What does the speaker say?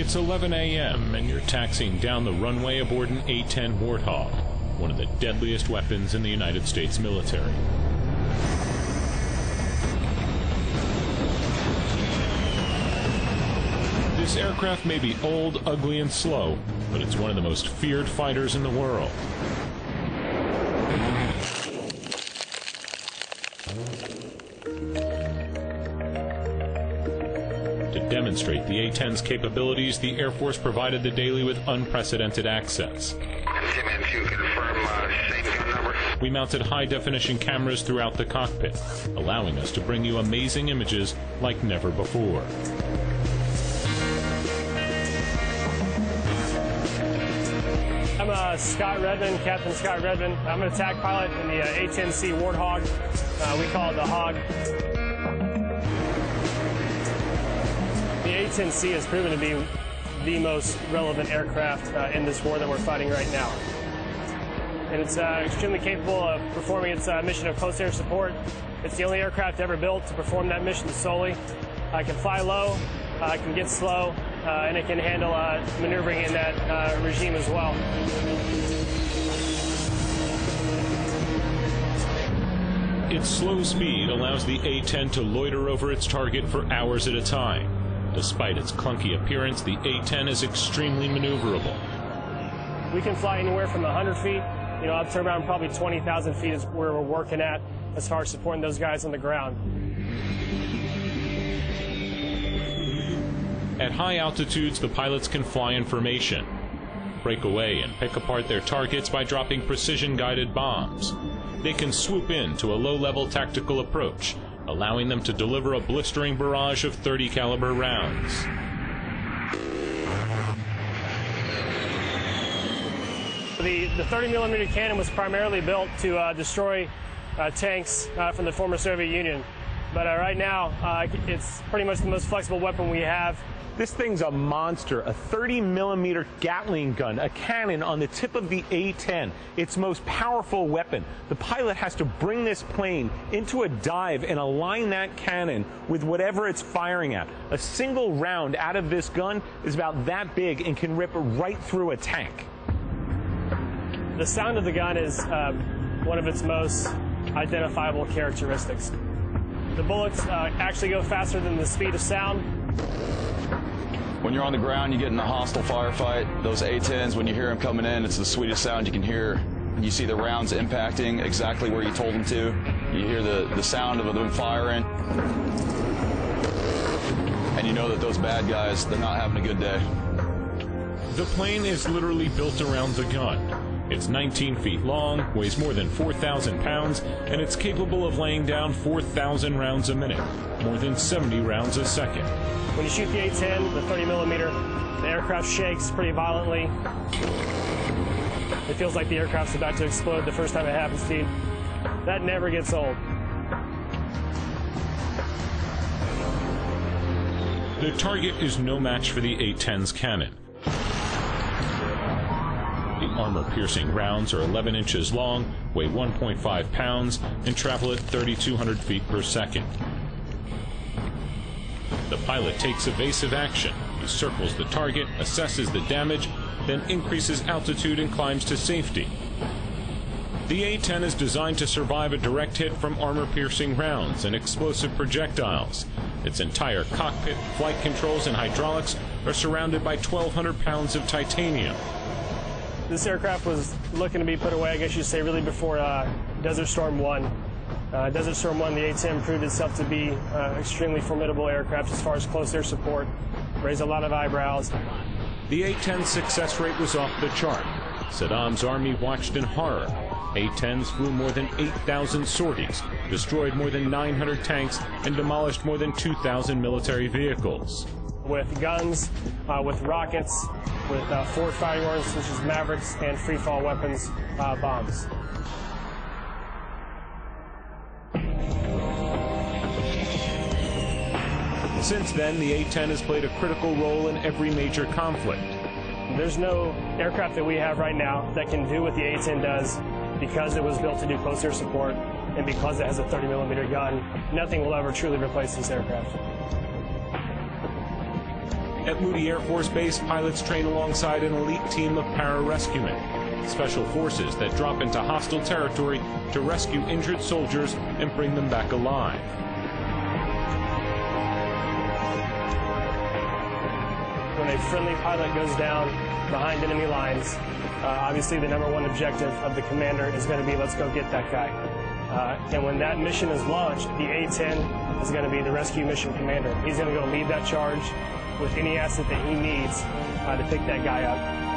It's 11 a.m. and you're taxiing down the runway aboard an A-10 Warthog, one of the deadliest weapons in the United States military. This aircraft may be old, ugly, and slow, but it's one of the most feared fighters in the world. To demonstrate the A-10's capabilities, the Air Force provided the Daily with unprecedented access. We mounted high-definition cameras throughout the cockpit, allowing us to bring you amazing images like never before. I'm Scott Redmond, Captain Scott Redmond. I'm an attack pilot in the A-10C Warthog. We call it the Hog. The A-10C has proven to be the most relevant aircraft in this war that we're fighting right now. And it's extremely capable of performing its mission of close air support. It's the only aircraft ever built to perform that mission solely. It can fly low, it can get slow, and it can handle maneuvering in that regime as well. Its slow speed allows the A-10 to loiter over its target for hours at a time. Despite its clunky appearance, the A-10 is extremely maneuverable. We can fly anywhere from 100 feet, up to around probably 20,000 feet is where we're working at as far as supporting those guys on the ground. At high altitudes, the pilots can fly in formation, break away and pick apart their targets by dropping precision-guided bombs. They can swoop in to a low-level tactical approach, allowing them to deliver a blistering barrage of .30 caliber rounds. The 30mm cannon was primarily built to destroy tanks from the former Soviet Union. But right now, it's pretty much the most flexible weapon we have. This thing's a monster, a 30mm Gatling gun, a cannon on the tip of the A-10, its most powerful weapon. The pilot has to bring this plane into a dive and align that cannon with whatever it's firing at. A single round out of this gun is about that big and can rip right through a tank. The sound of the gun is one of its most identifiable characteristics. The bullets actually go faster than the speed of sound. When you're on the ground, you get in a hostile firefight. Those A-10s, when you hear them coming in, it's the sweetest sound you can hear. You see the rounds impacting exactly where you told them to. You hear the sound of them firing. And you know that those bad guys, they're not having a good day. The plane is literally built around the gun. It's 19 feet long, weighs more than 4,000 pounds, and it's capable of laying down 4,000 rounds a minute, more than 70 rounds a second. When you shoot the A-10, the 30mm, the aircraft shakes pretty violently. It feels like the aircraft's about to explode the first time it happens to you. That never gets old. The target is no match for the A-10's cannon. The armor-piercing rounds are 11 inches long, weigh 1.5 pounds, and travel at 3,200 feet per second. The pilot takes evasive action. He circles the target, assesses the damage, then increases altitude and climbs to safety. The A-10 is designed to survive a direct hit from armor-piercing rounds and explosive projectiles. Its entire cockpit, flight controls, and hydraulics are surrounded by 1,200 pounds of titanium. This aircraft was looking to be put away, I guess you'd say, really before Desert Storm 1. Desert Storm 1, the A-10 proved itself to be extremely formidable aircraft as far as close air support, raised a lot of eyebrows. The A-10's success rate was off the chart. Saddam's army watched in horror. A-10s flew more than 8,000 sorties, destroyed more than 900 tanks, and demolished more than 2,000 military vehicles. With guns, with rockets, with forward firing ordnance such as Mavericks and free-fall weapons, bombs. Since then, the A-10 has played a critical role in every major conflict. There's no aircraft that we have right now that can do what the A-10 does because it was built to do close air support and because it has a 30mm gun. Nothing will ever truly replace this aircraft. At Moody Air Force Base, pilots train alongside an elite team of pararescuemen, special forces that drop into hostile territory to rescue injured soldiers and bring them back alive. When a friendly pilot goes down behind enemy lines, obviously the #1 objective of the commander is going to be, let's go get that guy. And when that mission is launched, the A-10 is going to be the rescue mission commander. He's going to go lead that charge with any asset that he needs to pick that guy up.